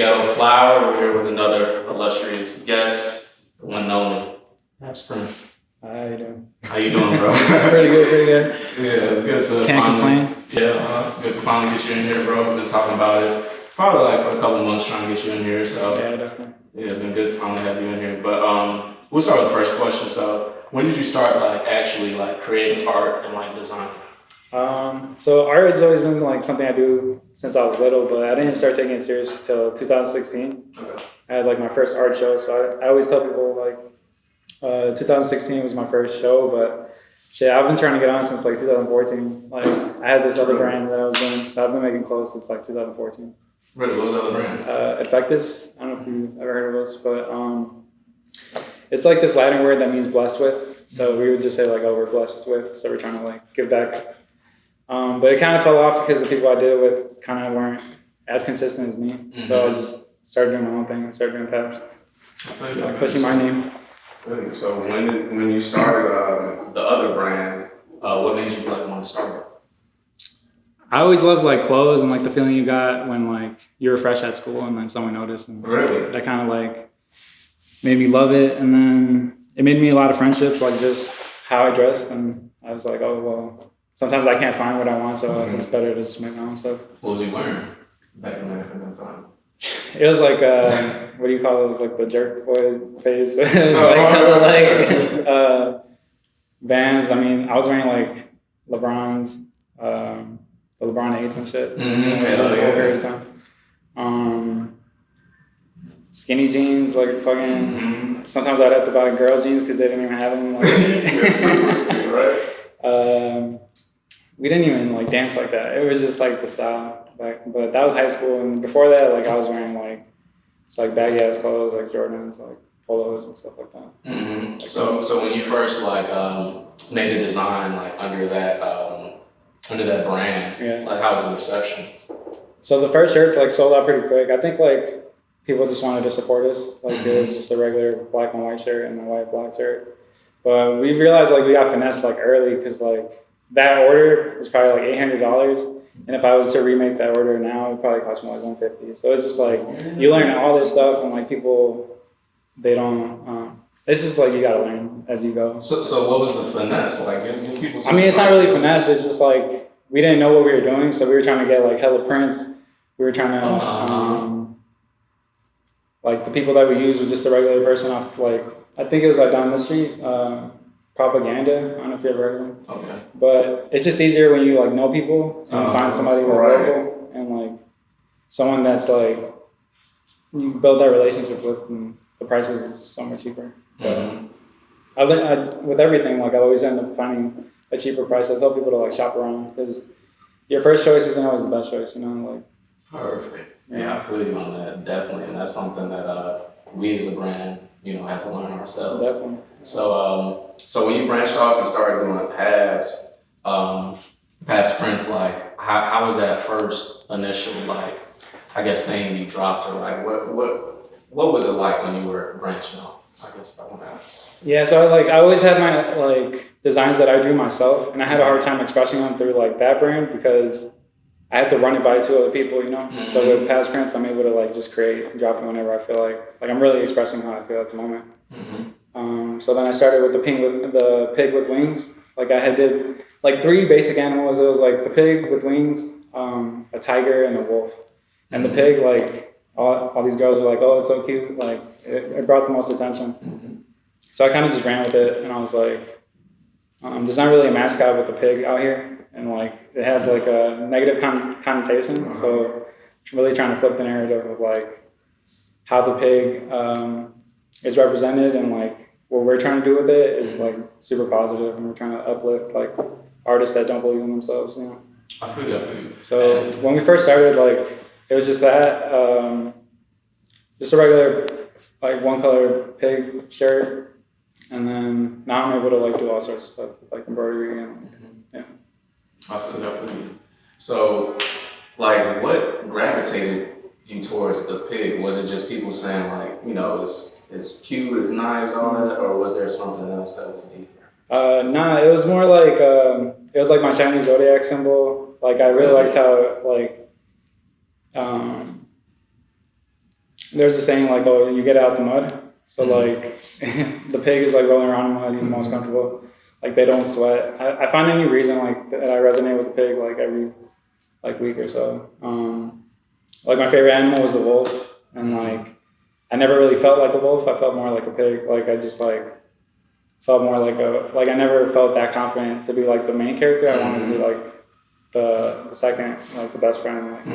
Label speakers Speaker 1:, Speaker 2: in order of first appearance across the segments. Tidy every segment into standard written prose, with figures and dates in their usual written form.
Speaker 1: Ghetto Flower. We're here with another illustrious guest, the one and only Pabs Prince.
Speaker 2: How you doing?
Speaker 1: How you doing, bro?
Speaker 2: Pretty good.
Speaker 1: Yeah, it's good to
Speaker 2: Can't complain.
Speaker 1: Good to finally get you in here, bro. We've been talking about it probably like for a couple months trying to get you in here. So
Speaker 2: Yeah, definitely.
Speaker 1: yeah, it's been good to finally have you in here. But we'll start with the first question. So when did you start like actually like creating art and like design?
Speaker 2: So art has always been like something I do since I was little, but I didn't start taking it serious till 2016.
Speaker 1: Okay.
Speaker 2: I had like my first art show, so I always tell people like 2016 was my first show, but shit, I've been trying to get on since like 2014. Like I had this other brand that I was doing, so I've been making clothes since like 2014.
Speaker 1: Really? What was the other brand?
Speaker 2: Effectus. I don't know if you've ever heard of this, but it's like this Latin word that means blessed with. So we would just say like, oh, we're blessed with. So we're trying to like give back. But it kind of fell off because the people I did it with kind of weren't as consistent as me. Mm-hmm. So I just started doing my own thing and started doing Pabs. Like pushing my name.
Speaker 1: Really? So when you started the other brand, what made you like want to start it?
Speaker 2: I always loved like clothes and like the feeling you got when like you were fresh at school and then someone noticed. And
Speaker 1: really?
Speaker 2: That kind of like made me love it. And then it made me a lot of friendships, like just how I dressed. And I was like, oh, well, sometimes I can't find what I want, so it's better to just make my own stuff.
Speaker 1: What was you wearing back in that time?
Speaker 2: It was like, what do you call it? It was like the jerk boy phase. It was like Vans. I mean, I was wearing like LeBron's, the LeBron 8s and shit. Period of time. Skinny jeans, like fucking. Mm-hmm. Sometimes I'd have to buy girl jeans because they didn't even have them. Like,
Speaker 1: super skinny, right?
Speaker 2: We didn't even like dance like that. It was just like the style but that was high school, and before that, like I was wearing like it's like baggy ass clothes, like Jordans, like polos and stuff like that.
Speaker 1: Mm-hmm. Like, so when you first like made a design like under that brand,
Speaker 2: yeah.
Speaker 1: Like how was the reception?
Speaker 2: So the first shirts like sold out pretty quick. I think like people just wanted to support us. Like mm-hmm. It was just a regular black and white shirt and a white black shirt, but we realized like we got finessed like early because like that order was probably like $800. And if I was to remake that order now, it would probably cost me like $150. So it's just like, you learn all this stuff and like people, they don't, it's just like you gotta learn as you go.
Speaker 1: So what was the finesse? Like, give people
Speaker 2: I mean, it's not really finesse, it's just like, we didn't know what we were doing, so we were trying to get like hella prints. We were trying to, like the people that we used were just a regular person off like, I think it was like down the street, Propaganda. I don't know if you ever heard of them.
Speaker 1: Okay.
Speaker 2: But it's just easier when you like know people and find somebody that's local and like someone that's like you build that relationship with, and the prices is just so much cheaper.
Speaker 1: Mm-hmm.
Speaker 2: But with everything, like I always end up finding a cheaper price. I tell people to like shop around because your first choice isn't always the best choice. You know, like.
Speaker 1: Perfect. Yeah, I feel you on that definitely, and that's something that we as a brand, had to learn ourselves.
Speaker 2: Definitely.
Speaker 1: So when you branched off and started doing Pabs, Pabs Prince, like how was that first initial like I guess thing you dropped, or like what was it like when you were branching off? I guess I want to ask.
Speaker 2: Yeah, so I always had my like designs that I drew myself, and I had a hard time expressing them through like that brand because I had to run it by two other people, Mm-hmm. So with Pabs Prince, I'm able to like just create and drop it whenever I feel like I'm really expressing how I feel at the moment.
Speaker 1: Mm-hmm.
Speaker 2: So then I started with the pig with wings. Like I did like 3 basic animals. It was like the pig with wings, a tiger, and a wolf. And the pig, like all these girls were like, "Oh, it's so cute!" Like it brought the most attention.
Speaker 1: Mm-hmm.
Speaker 2: So I kind of just ran with it, and I was like, "There's not really a mascot with the pig out here, and like it has like a negative connotation." Uh-huh. So I'm really trying to flip the narrative of like how the pig is represented, and like what we're trying to do with it is like super positive, and we're trying to uplift like artists that don't believe in themselves,
Speaker 1: I feel you.
Speaker 2: So when we first started, like it was just that, just a regular like one color pig shirt, and then now I'm able to like do all sorts of stuff with like embroidery and yeah.
Speaker 1: I feel you. So like what gravitated you towards the pig? Was it just people saying like, it's cute, it's nice, all that, or was there something else that was deeper?
Speaker 2: Nah, it was more like it was like my Chinese zodiac symbol. Like I really liked how like there's a saying like, oh, you get out the mud. So like the pig is like rolling around in mud. He's the most comfortable. Like they don't sweat. I find any reason like that I resonate with the pig like every like week or so. Like my favorite animal was the wolf, and like I never really felt like a wolf. I felt more like a pig. Like I just like felt more like I never felt that confident to be like the main character. I wanted to be like the second, like the best friend. Like,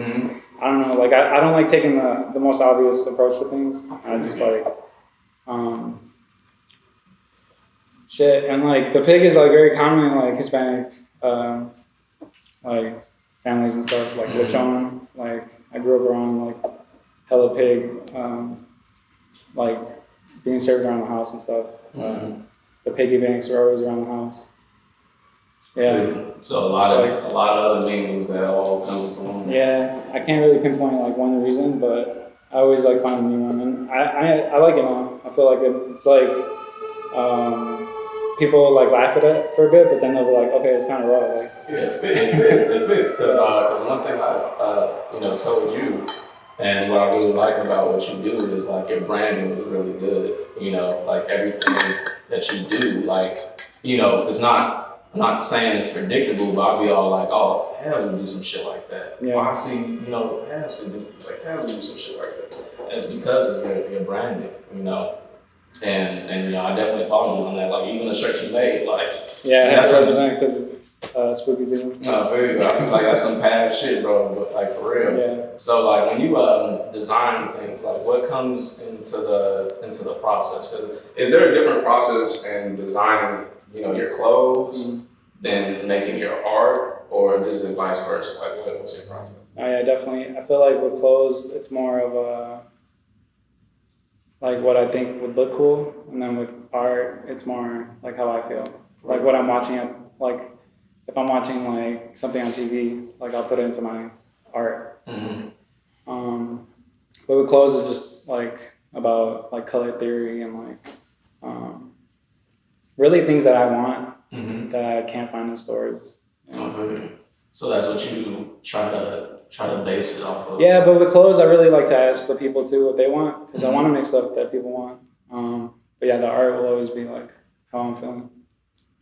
Speaker 2: I don't know. Like I don't like taking the most obvious approach to things. I just like shit. And like the pig is like very common in like Hispanic like families and stuff. Like lechon. Like I grew up around like hella pig. Like being served around the house and stuff. The piggy banks are always around the house. Yeah.
Speaker 1: So a lot of other meanings that all come into one.
Speaker 2: Yeah, I can't really pinpoint like one reason, but I always like find a new one, and I like it now. I feel like it's like people like laugh at it for a bit, but then they'll be like, okay, it's kind of raw. Like
Speaker 1: Yeah, it fits because one thing I told you. And what I really like about what you do is like your branding is really good. Like everything that you do, like, it's not, I'm not saying it's predictable, but I'll be all like, oh, Pabs would do some shit like that.
Speaker 2: Yeah.
Speaker 1: Well, I see, Pabs would do some shit like that. It's because it's your branding, And I definitely applaud you on that. Like even the shirt you made, like
Speaker 2: yeah, that's 100% because it's spooky season.
Speaker 1: No, very. I feel like that's some Pabs shit, bro. But like for real.
Speaker 2: Yeah.
Speaker 1: So like when you design things, like what comes into the process? Because is there a different process in designing, your clothes than making your art, or is it vice versa? Like what's your process?
Speaker 2: Oh yeah, definitely. I feel like with clothes, it's more of a like what I think would look cool, and then with art, it's more like how I feel. Like what I'm watching at, like if I'm watching like something on TV, like I'll put it into my art. But with clothes, it's just like about like color theory and like really things that I want that I can't find in stores.
Speaker 1: Okay. So that's what you try to base it off of.
Speaker 2: Yeah, but with clothes, I really like to ask the people too what they want because I want to make stuff that people want. But yeah, the art will always be like how I'm feeling.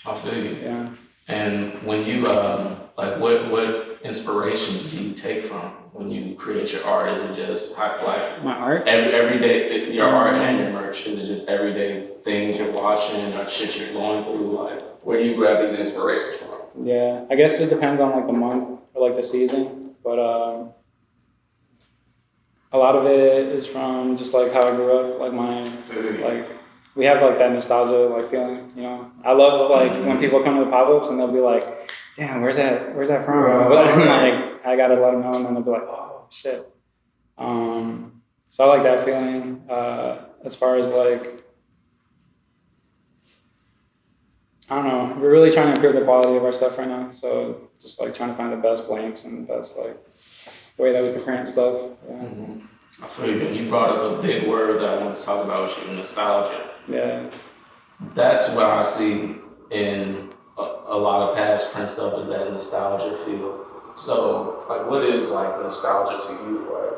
Speaker 1: I feel you.
Speaker 2: Yeah.
Speaker 1: And when you like, what inspirations do you take from when you create your art? Is it just like
Speaker 2: my art?
Speaker 1: Every day, your art and your merch? Is it just everyday things you're watching or shit you're going through? Like, where do you grab these inspirations from?
Speaker 2: Yeah, I guess it depends on like the month or like the season, but a lot of it is from just like how I grew up, like like. We have like that nostalgia like feeling, I love like when people come to the pop-ups and they'll be like, damn, where's that from? But like I gotta let them know and then they'll be like, oh shit. So I like that feeling. As far as like, I don't know, we're really trying to improve the quality of our stuff right now. So just like trying to find the best blanks and the best like way that we can print stuff. Yeah.
Speaker 1: I feel you brought up a big word that I want to talk about with you, nostalgia.
Speaker 2: Yeah.
Speaker 1: That's what I see in a lot of past print stuff is that nostalgia feel. So, like, what is like nostalgia to you? Like,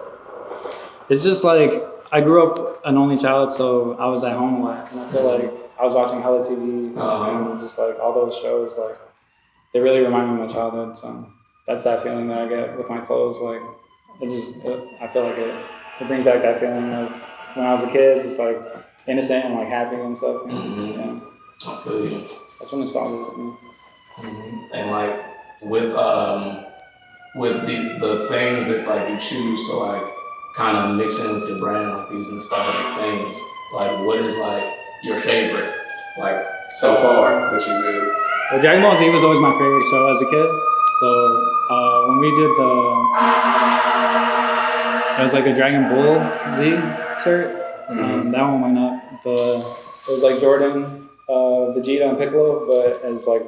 Speaker 2: it's just like I grew up an only child, so I was at home a lot, and I feel like I was watching hella TV and just like all those shows. Like, they really remind me of my childhood. So that's that feeling that I get with my clothes. Like, I feel like it brings back that feeling of when I was a kid, just like innocent and like happy and stuff. Yeah.
Speaker 1: I feel you.
Speaker 2: That's what nostalgia is to me.
Speaker 1: And like with the things that like you choose to like kind of mix in with your brand, like these nostalgic things, like what is like your favorite like so far that you did?
Speaker 2: Well, Dragon Ball Z was always my favorite show as a kid. So when we did it was like a Dragon Ball Z shirt. That one went up. It was like Jordan, Vegeta, and Piccolo, but as like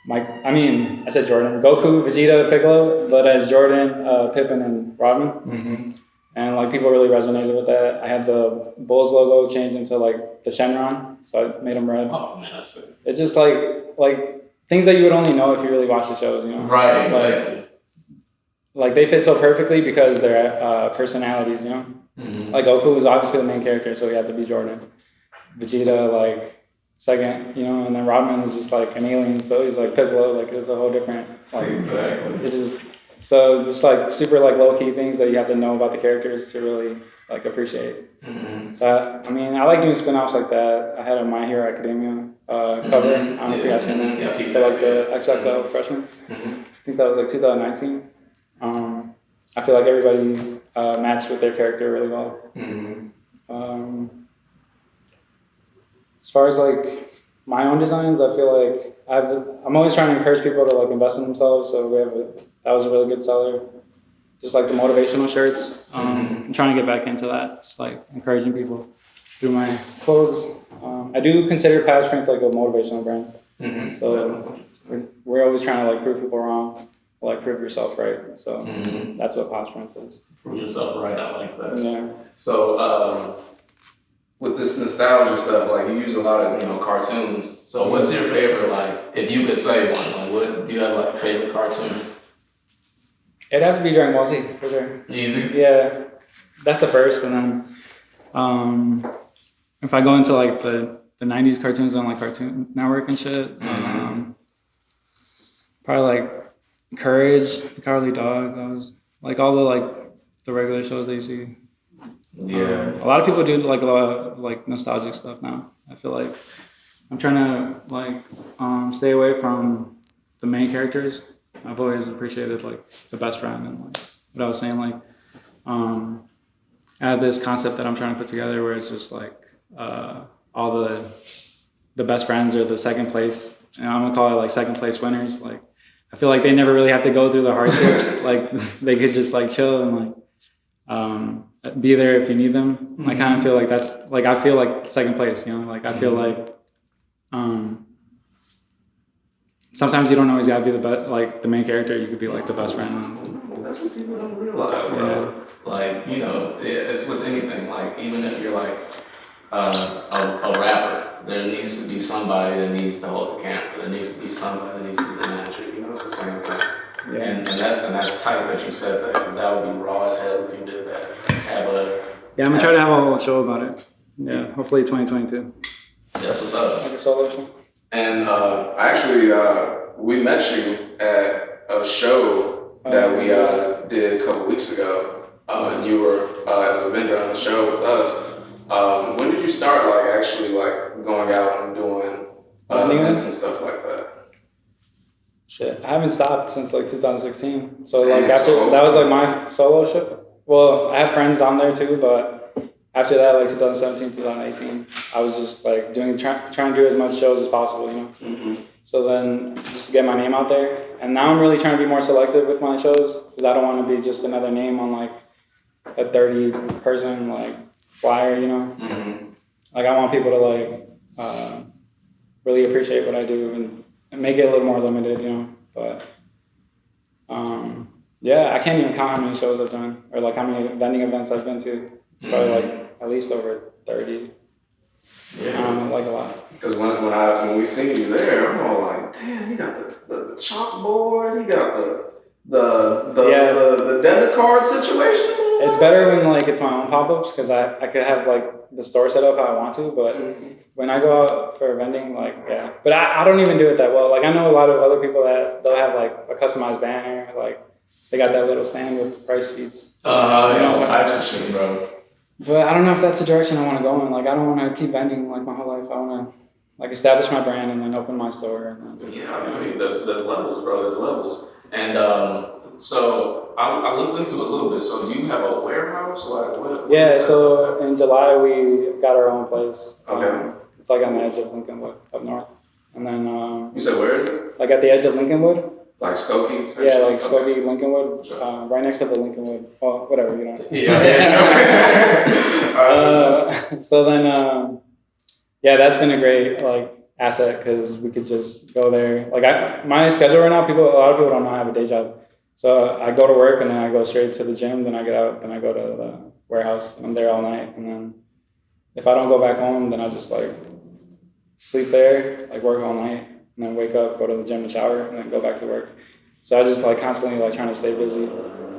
Speaker 2: I said Jordan, Goku, Vegeta, Piccolo, but as Jordan, Pippin, and Robin. And like people really resonated with that. I had the Bulls logo changed into like the Shenron, so I made them red.
Speaker 1: Oh man, that's it.
Speaker 2: It's just like things that you would only know if you really watch the shows,
Speaker 1: Right, exactly.
Speaker 2: like they fit so perfectly because they're personalities, you know.
Speaker 1: Mm-hmm.
Speaker 2: Like Goku was obviously the main character, so he had to be Jordan. Vegeta like second, you know, and then Rodman is just like an alien, so he's like Piccolo, like it's a whole different like
Speaker 1: Exactly.
Speaker 2: it's just so just like super like low key things that you have to know about the characters to really like appreciate.
Speaker 1: Mm-hmm.
Speaker 2: So I mean I like doing spin-offs like that. I had a My Hero Academia cover. I don't know if you guys seen that.
Speaker 1: Yeah,
Speaker 2: For like the XXL freshman.
Speaker 1: Mm-hmm.
Speaker 2: I think that was like 2019. I feel like everybody matched with their character really well.
Speaker 1: Mm-hmm.
Speaker 2: As far as like my own designs, I feel like I'm always trying to encourage people to like invest in themselves. So that was a really good seller. Just like the motivational shirts. I'm trying to get back into that. Just like encouraging people through my clothes. I do consider Pabs Prints like a motivational brand.
Speaker 1: Mm-hmm.
Speaker 2: So we're always trying to like prove people wrong, or, like prove yourself right. So that's what Pabs Prints is.
Speaker 1: Prove yourself right. I like that.
Speaker 2: Yeah.
Speaker 1: So with this nostalgia stuff, like you use a lot of cartoons. So what's your favorite? Like, if you could say one, like what do you have like a favorite cartoon?
Speaker 2: It has to be Dragon Ball Z for sure.
Speaker 1: Easy.
Speaker 2: Yeah, that's the first, and then if I go into like the '90s cartoons on like Cartoon Network and shit, probably like Courage, the Cowardly Dog. Those like all the regular shows that you see.
Speaker 1: Yeah.
Speaker 2: A lot of people do like a lot of like nostalgic stuff now. I feel like I'm trying to like stay away from the main characters. I've always appreciated like the best friend and like what I was saying, like I have this concept that I'm trying to put together where it's just like all the best friends are the second place, and I'm gonna call it like second place winners. Like I feel like they never really have to go through the hardships. Like they could just like chill and like be there if you need them. I kind of feel like that's like I feel like second place, you know. Like I feel like sometimes you don't always gotta be the best, like the main character. You could be like the best friend.
Speaker 1: That's what people don't realize, bro. Like it's with anything. Like even if you're like a rapper, there needs to be somebody that needs to hold the camera. There needs to be somebody that needs to be the manager. It's the same thing.
Speaker 2: Yeah.
Speaker 1: And that's tight that you said that, because that would be raw as hell if you did that.
Speaker 2: I'm gonna try to have a whole show about it. Yeah, hopefully 2022.
Speaker 1: That's what's up.
Speaker 2: Like a solo show.
Speaker 1: And actually, we met you at a show that we did a couple weeks ago, and you were as a vendor on the show with us. When did you start like actually like going out and doing events and stuff like that?
Speaker 2: Shit, I haven't stopped since like 2016. So like after that was like my solo show. Well, I had friends on there too, but after that, like 2017, 2018, I was just like trying to do as much shows as possible, you know.
Speaker 1: Mm-hmm.
Speaker 2: So then just to get my name out there, and now I'm really trying to be more selective with my shows because I don't want to be just another name on like a 30-person like flyer, you know.
Speaker 1: Mm-hmm.
Speaker 2: Like I want people to like really appreciate what I do and make it a little more limited, you know. But yeah, I can't even count how many shows I've done or like how many vending events I've been to. It's probably like at least over 30.
Speaker 1: Yeah.
Speaker 2: Like a lot.
Speaker 1: Because when we seen you there, I'm all like, damn, he got the chalkboard, he got the debit card situation.
Speaker 2: It's better when like it's my own pop-ups because I could have like the store set up how I want to, but when I go out for vending, like yeah. But I don't even do it that well. Like I know a lot of other people that they'll have like a customized banner, like they got that little stand with price sheets.
Speaker 1: All types of shit, bro.
Speaker 2: But I don't know if that's the direction I want to go in. Like I don't want to keep vending like my whole life. I want to like establish my brand and then open my store. And then,
Speaker 1: yeah, I mean, there's levels, bro. There's levels. And so I looked into it a little bit. So do you have a warehouse? Like what
Speaker 2: yeah. So in July we got our own place.
Speaker 1: Okay.
Speaker 2: It's like on the edge of Lincolnwood up north. And then
Speaker 1: you said where is it?
Speaker 2: Like at the edge of Lincolnwood.
Speaker 1: Like Skokie?
Speaker 2: Yeah, like Skokie, Lincolnwood, right next to the Lincolnwood. Well, whatever, you know.
Speaker 1: Yeah.
Speaker 2: So then, yeah, that's been a great like asset because we could just go there. Like my schedule right now, a lot of people don't know I have a day job. So I go to work and then I go straight to the gym. Then I get out, then I go to the warehouse. I'm there all night, and then if I don't go back home, then I just like sleep there, like work all night. And then wake up, go to the gym and shower, and then go back to work. So I just like constantly like trying to stay busy.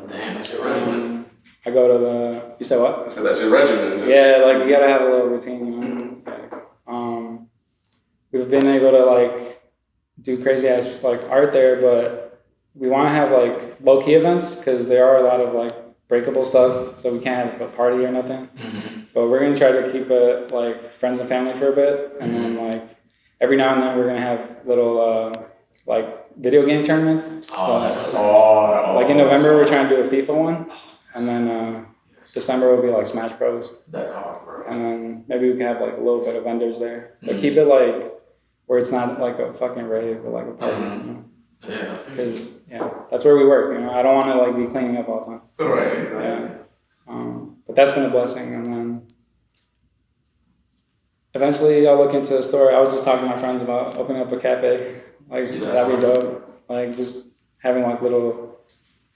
Speaker 1: Damn, that's your regimen.
Speaker 2: I go to the. You said what?
Speaker 1: I said that's your regimen.
Speaker 2: Yeah, like you gotta have a little routine, you know. We've been able to like do crazy ass like art there, but we want to have like low key events because there are a lot of like breakable stuff, so we can't have a party or nothing.
Speaker 1: Mm-hmm.
Speaker 2: But we're gonna try to keep it like friends and family for a bit, and then like every now and then we're gonna have little like video game tournaments.
Speaker 1: Oh,
Speaker 2: so,
Speaker 1: that's hard.
Speaker 2: like in November we're trying to do a FIFA one, and then December will be like Smash Bros.
Speaker 1: That's hard, bro.
Speaker 2: And then maybe we can have like a little bit of vendors there, but keep it like where it's not like a fucking rave or like a party.
Speaker 1: Mm-hmm.
Speaker 2: You know?
Speaker 1: Yeah.
Speaker 2: Because that's where we work. You know, I don't want to like be cleaning up all the time.
Speaker 1: Right. Exactly.
Speaker 2: Yeah. But that's been a blessing, and then eventually I'll look into a store. I was just talking to my friends about opening up a cafe. Like that'd be dope. Like just having like little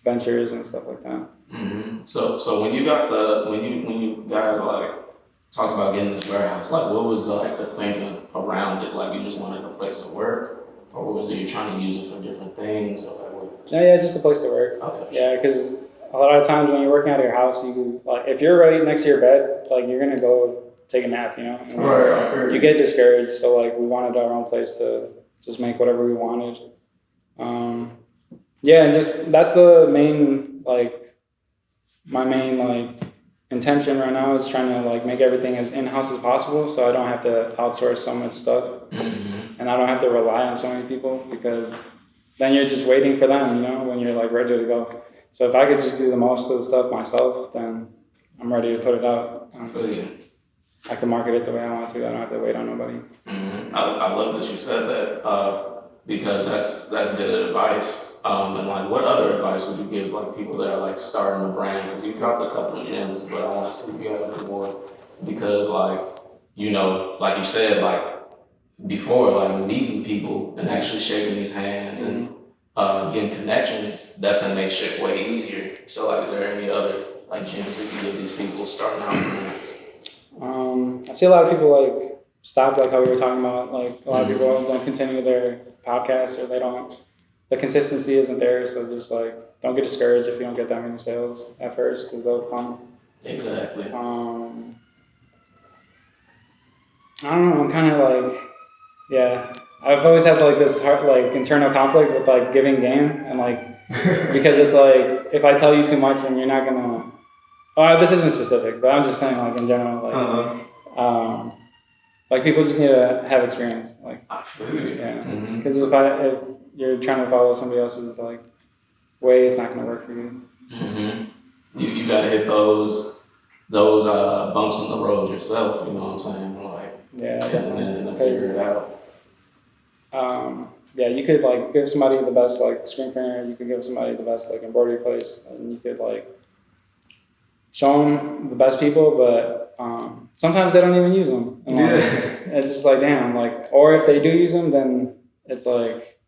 Speaker 2: ventures and stuff like that.
Speaker 1: Mm-hmm. So when you guys like talked about getting this warehouse, like what was the thinking around it? Like you just wanted a place to work, or was it you trying to use it for different things, or like what?
Speaker 2: Yeah, just a place to work.
Speaker 1: Okay.
Speaker 2: Yeah, because a lot of times when you're working out of your house, you like if you're right next to your bed, like you're gonna go take a nap, you know. And,
Speaker 1: Right.
Speaker 2: You get discouraged, so like we wanted our own place to just make whatever we wanted. Yeah, and just that's the main my main intention right now is trying to like make everything as in-house as possible, so I don't have to outsource so much stuff, and I don't have to rely on so many people because then you're just waiting for them, you know, when you're like ready to go. So if I could just do the most of the stuff myself, then I'm ready to put it out.
Speaker 1: I feel you.
Speaker 2: I can market it the way I want to. I don't have to wait on nobody.
Speaker 1: Mm-hmm. I love that you said that because that's good advice. And like, what other advice would you give like people that are like starting a brand? Because you dropped a couple of gems, but I want to see if you have a bit more. Because like, you know, like you said, like before, like meeting people and actually shaking these hands and getting connections, that's gonna make shit way easier. So like, is there any other like gems that you give these people starting out brands?
Speaker 2: I see a lot of people like stop, like how we were talking about. Like a lot of people don't continue their podcasts, or they don't. The consistency isn't there, so just like don't get discouraged if you don't get that many sales at first, because they'll come.
Speaker 1: Exactly.
Speaker 2: I don't know. I'm kind of like, yeah. I've always had like this hard, like internal conflict with like giving game, and like because it's like if I tell you too much, then you're not gonna. Oh, this isn't specific, but I'm just saying like in general, like like people just need to have experience. Like
Speaker 1: I feel you.
Speaker 2: Yeah, because if you're trying to follow somebody else's like way, it's not gonna work for you.
Speaker 1: Mm-hmm. You gotta hit those bumps in the road yourself. You know what I'm saying? Like
Speaker 2: yeah, definitely.
Speaker 1: And then figure it out.
Speaker 2: Yeah, you could like give somebody the best like screen printer. You could give somebody the best like embroidery place, and you could like show them the best people, but sometimes they don't even use them. And, like, it's just like damn, like, or if they do use them, then it's like,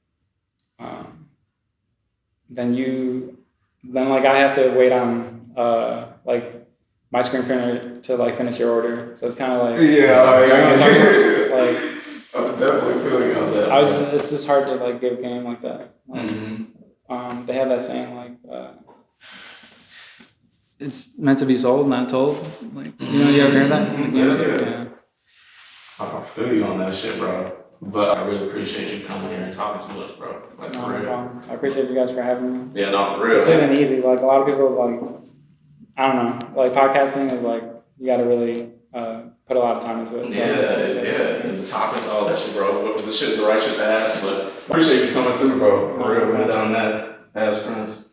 Speaker 2: then like I have to wait on like my screen printer to like finish your order. So it's kind of like
Speaker 1: I'm definitely feeling on that.
Speaker 2: It's just hard to like give game like that. Like, they have that saying like. It's meant to be sold, not told. Like, you know, you ever heard that? Yeah.
Speaker 1: I feel you on that shit, bro. But I really appreciate you coming here and talking to us, bro. Like, for real.
Speaker 2: I appreciate you guys for having me.
Speaker 1: Yeah, no, for real.
Speaker 2: This isn't easy. Like, a lot of people, like, I don't know. Like, podcasting is like, you got to really put a lot of time into it. So,
Speaker 1: And the topics, all that shit, bro. The right shit to ask, but I appreciate you coming through, bro. For real, man. Down that, Pabs friends.